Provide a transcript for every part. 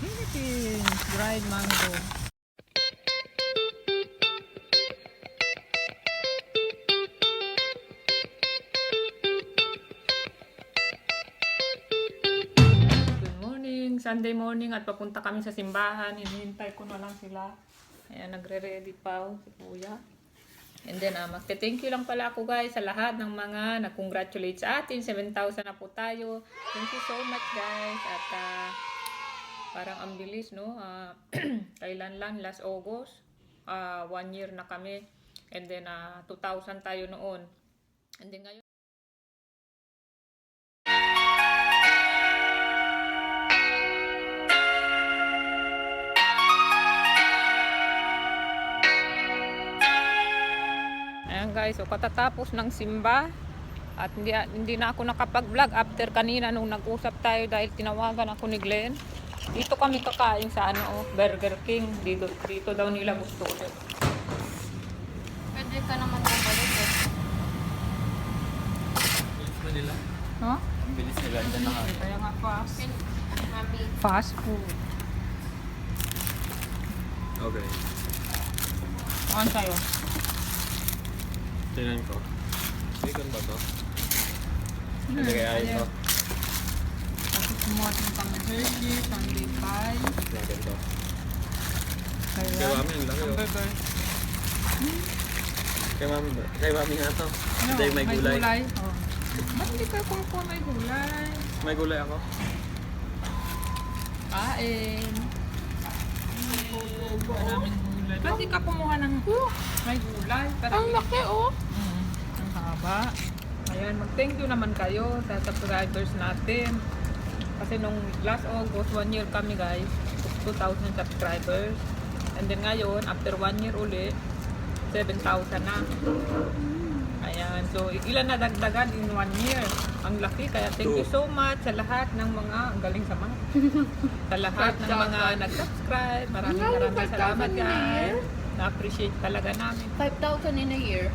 Philippines dried mango. Good morning, Sunday morning at papunta kami sa simbahan. Hinihintay ko na lang sila. Ayan, nagre-ready pa si Kuya. And then, magte-thank you lang pala ako guys sa lahat ng mga nag-congratulate sa atin. 7,000 na po tayo. Thank you so much guys. At parang ang bilis, no? Kailan lang? Last August. 1 year na kami. And then, 2,000 tayo noon. And then ngayon, ayan guys, so katatapos ng simba at hindi na ako nakapag-vlog after kanina nung nag-usap tayo dahil tinawagan ako ni Glenn. Dito kami kakain sa Burger King. Dito daw nila gusto ulit. Pwede ka naman bumalik eh. Bilis na nila. Huh? Ang bilis nila. Diyan na nga. Kaya nga Mami. fast food. Okay. Ano sa'yo? Tingnan ko. Bacon ba to? Hindi kaya ito. Tapos kumuha din kami Hershey, Sunday pie. Natin to. Kay Kaya, mami, ang laki oh. burger. Kay mami nga to. Ano, Ito yung may gulay. Oh. Ba't hindi kayo kumukuha may gulay? May gulay ako. Kain. Maraming gulay. Ba't di ka kumuha ng may gulay? Ang laki oh. Ang haba. Ayan, mag-thank you naman kayo sa subscribers natin. Kasi nung last August, 1 year kami guys. 2,000 subscribers. And then ngayon, after 1 year uli, 7,000 na. Ayan, so ilan na dagdagan in 1 year? Ang laki, kaya thank you so much sa lahat ng mga, ang galing sa mga, sa lahat ng mga nag-subscribe. Maraming salamat guys. Na-appreciate talaga namin. 5,000 in a year.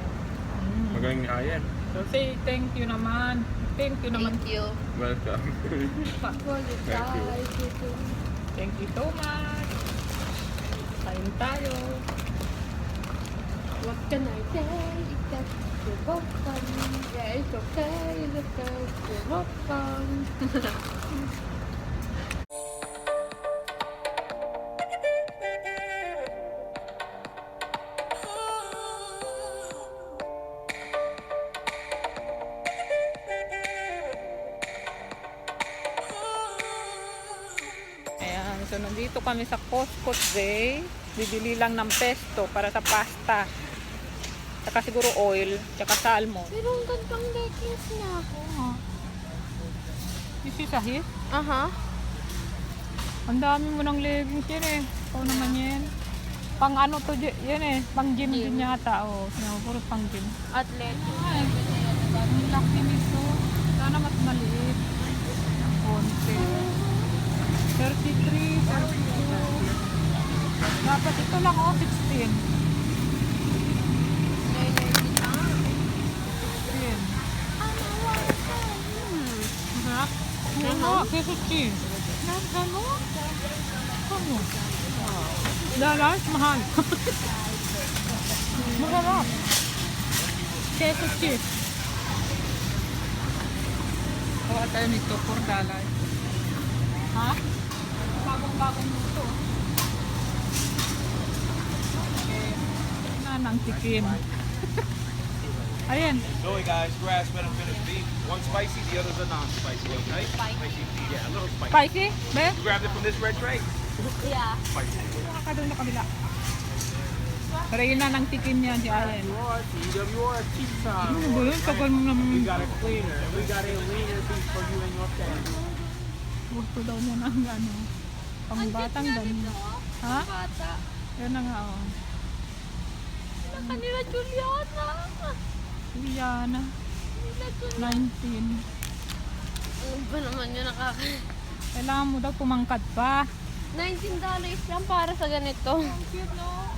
Magaling ni Ayan. So say thank you naman. Thank you naman. Thank you. Welcome. Thank you so much. Kain tayo. What can I say? Except you're welcome. Yeah, it's okay. It's okay. You're welcome. Ayan, so nandito kami sa Costco today. Bibili lang ng pesto para sa pasta. Tsaka siguro oil, tsaka salmon. Pero ang gandang leggings niya ako. This is a hit. Aha. Ang dami mo ng leggings yan eh. Ikaw naman yan. Pang ano to yan eh. Pang gym din yata. Oh, puro pang gym. Athletic. Ay, ang laki nito. Sana mas maliit. Ang konti. 33, 32. Dapat ito lang 16. 16. Masarap. Ano? Queso cheese. Ano? Ano? Dalas, mahal. Masarap. Queso cheese. Kawa tayo nito, $4. Ha? Bagong-bagong nito. Okay. Nanang tikim. Ayan. Joey guys, grass-fed and finished beef. One spicy, the others are non-spicy, okay? Spicy. Yeah, a little spicy. Spicy? Be? You grabbed it from this red tray? Yeah. Spicy. Baka doon na kabila. Pero yun na ng tikim niya si Allen. EWR pizza. Ano ba yun? Tagal mo naman. We got it cleaner. And we got a leaner beef for you and your family. Gusto daw mo ng ano. Pang batang ganun. Ha? Bata. Yan na nga oh. Sa kanila Juliana. Liana. Kanila 19. Ano ba naman yun Kailangan mo daw tumangkad pa. $19 lang para sa ganito. Ang cute no?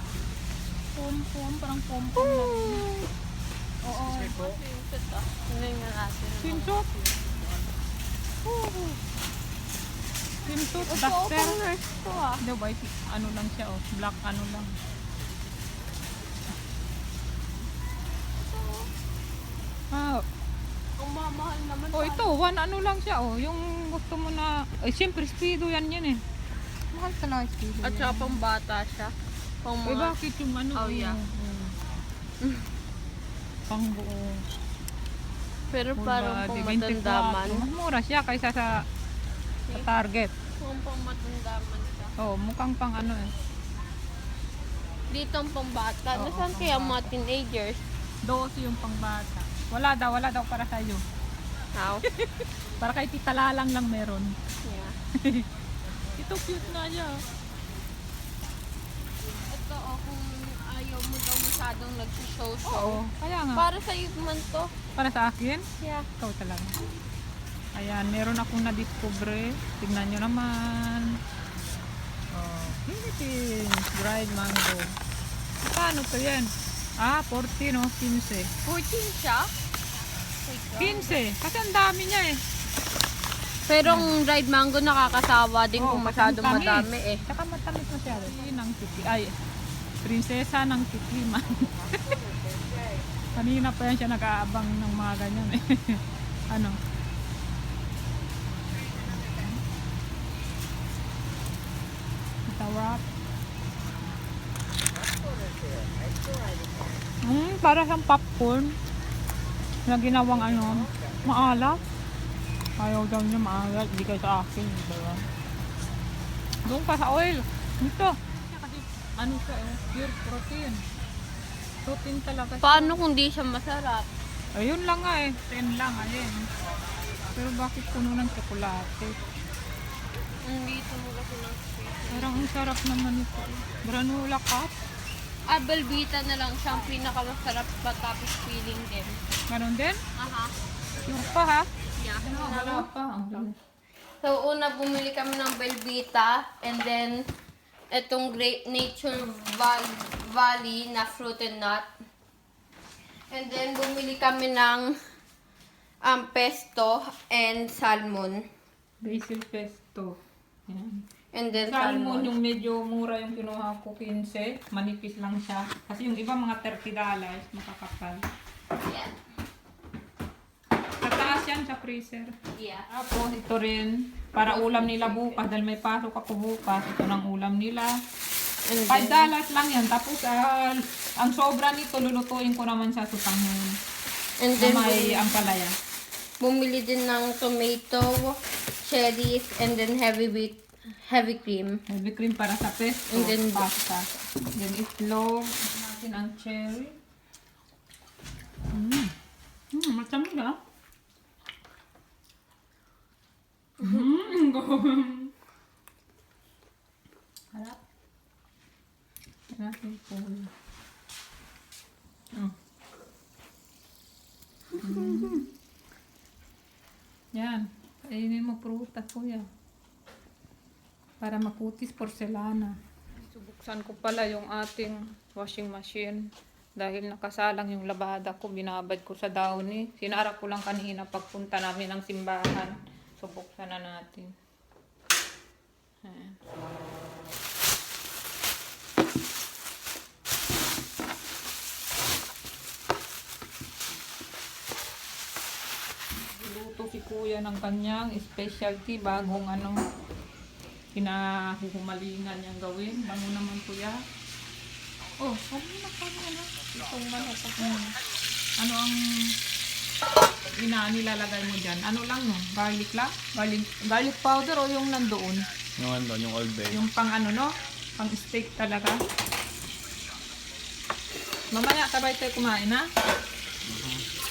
Pom-pom. Parang pom-pom na rin. Oo. Swimsuit ah. Tingnan nga natin. Swimsuit? Swimsuit, Ito, duster. pang nurse to ah. Hindi, white, ano lang siya, oh. Black, ano lang. Ah, Ang mamahal naman. oh, ito, one ano lang siya, oh. Yung gusto mo na, eh, siyempre, speedo yan eh. Mahal talaga speedo At yan. saka pang bata siya. Pang Eh, mga... bakit yung ano? Oh, yeah. Pang buo. Pero Full parang body, pang 24. matandaman. Mas mura siya kaysa sa Target. Mukhang pang matandaman siya. Oh, mukhang pang ano eh. Dito ang pang bata. Oo, Nasaan pang kaya ang mga bata. teenagers? 12 yung pang bata. Wala daw para sa iyo. How? Para kay Tita Lalang lang meron. Yeah. Ito cute na niya. Ito kung ayaw mo daw masyadong nag-show. Oo, kaya nga. Para sa iyo man to. Para sa akin, Yeah. ikaw talaga. Ayan, meron akong na-discover. Tignan nyo naman. Oh, Philippines dried mango. Paano to yan? Ah, 40 no? 15. 14 siya? 15. Kasi ang dami niya eh. Pero ang dried mango nakakasawa din Oo, kung kasi masyadong ang tamis. madami eh. Tsaka matamis masyado. Ng tiki. Ay, prinsesa ng tikliman. Kanina pa yan siya nag-aabang ng mga ganyan eh. Ano? Tawak. Para siyang popcorn na ginawang ano, maalat. Ayaw daw niya maalat, di kayo sa akin, diba? Doon pa sa oil. Dito. Kasi ano siya, pure protein. Protein talaga siya. Paano kung di siya masarap? Ayun lang nga eh, 10 lang, ayun. Pero bakit puno ng tsokolate? Dito mo kasi ng space. Parang ang sarap naman ito. Granola cup. Belvita na lang siya ang pinakamasarap pa tapos feeling din. Ganon din? Aha. Sure pa ha? Yeah. Wala pa. So, una bumili kami ng Belvita and then itong Great Nature Valley na fruit and nut. And then bumili kami ng pesto and salmon. Basil pesto. Yan. And then Salmon yung medyo mura yung kinuha ko, 15. Manipis lang siya. Kasi yung iba mga $30, makakapal. Yeah. Sa taas yan sa freezer. Yeah. Tapos ito rin, para ulam nila bukas. Dahil may pasok ako bukas. Ito ng ulam nila. And $5 then, lang yan. Tapos ang sobra nito, lulutuin ko naman sa sutanghon. and Na then may ampalaya. bumili din ng tomato, cherries, and then heavy cream. Heavy cream para sa pesto. And then pasta. Then itlog. Natin ang cherry. Matamig ah. Harap. Natin po. Yan. Kainin mo prutas kuya. Para makutis porselana. Subuksan ko pala yung ating washing machine. Dahil nakasalang yung labada ko, binabad ko sa downy. Sinara ko lang kanina pagpunta namin ng simbahan. Subuksan na natin. Ayan. Luto si kuya ng kanyang specialty bagong ano kinahuhumalingan niyang gawin. Bango naman kuya. Oh, ano pa ano? Itong manok. Ano ang nilalagay mo dyan? Ano lang no? Garlic lang? Garlic powder o yung nandoon? Yung ano, yung Old Bay. Yung pang ano no? Pang steak talaga. Mamaya sabay tayo kumain ha?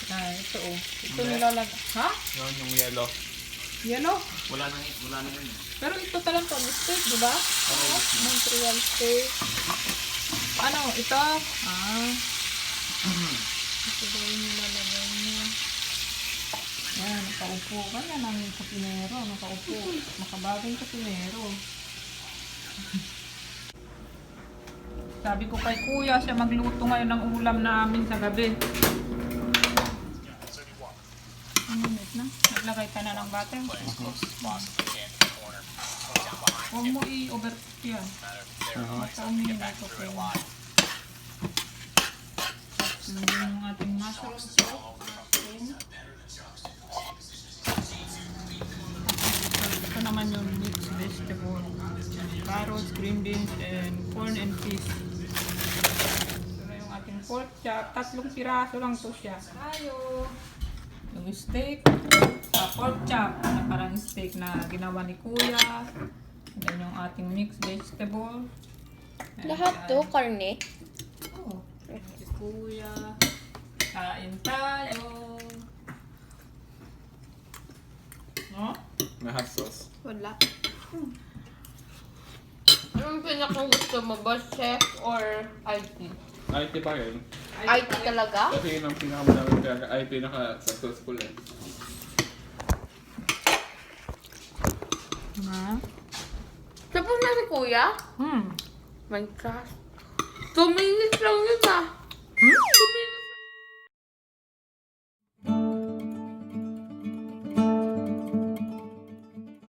Ay, ito oh. Ito nilalagay. Ha? Yun, yung yellow. Yellow? Wala na yun. Pero ito talagang pang steak, di ba? Montreal steak. Ano, ito? Ito daw yung nilalagay niya. Yan, nakaupo ka na ng kusinero. Nakaupo. Makabagay kusinero. Sabi ko kay kuya, siya magluto ngayon ng ulam namin sa gabi. Ang minute na. Naglagay ka na ng butter. Huwag mo i-overcook yan. Basta umihin ito ko. Lagyan yung ating mushroom sauce. Ito naman yung mixed vegetable. Carrots, green beans, and corn and peas. Ito na yung ating pork chop. 3 piraso lang to siya. Tayo! Yung steak, pork chop na parang steak na ginawa ni Kuya. And then yung ating mixed vegetable. And Lahat to, karne. Oh, si Kuya. Kain tayo. No? May hot sauce. Wala. Anong pinakang gusto mo ba, chef or IT? IT pa rin. IT talaga? Kasi yun ang pinakamadaming talaga. Ay, pinaka-successful eh. Na? Tapos na si kuya? Hmm. My gosh. 2 minutes lang yun ah.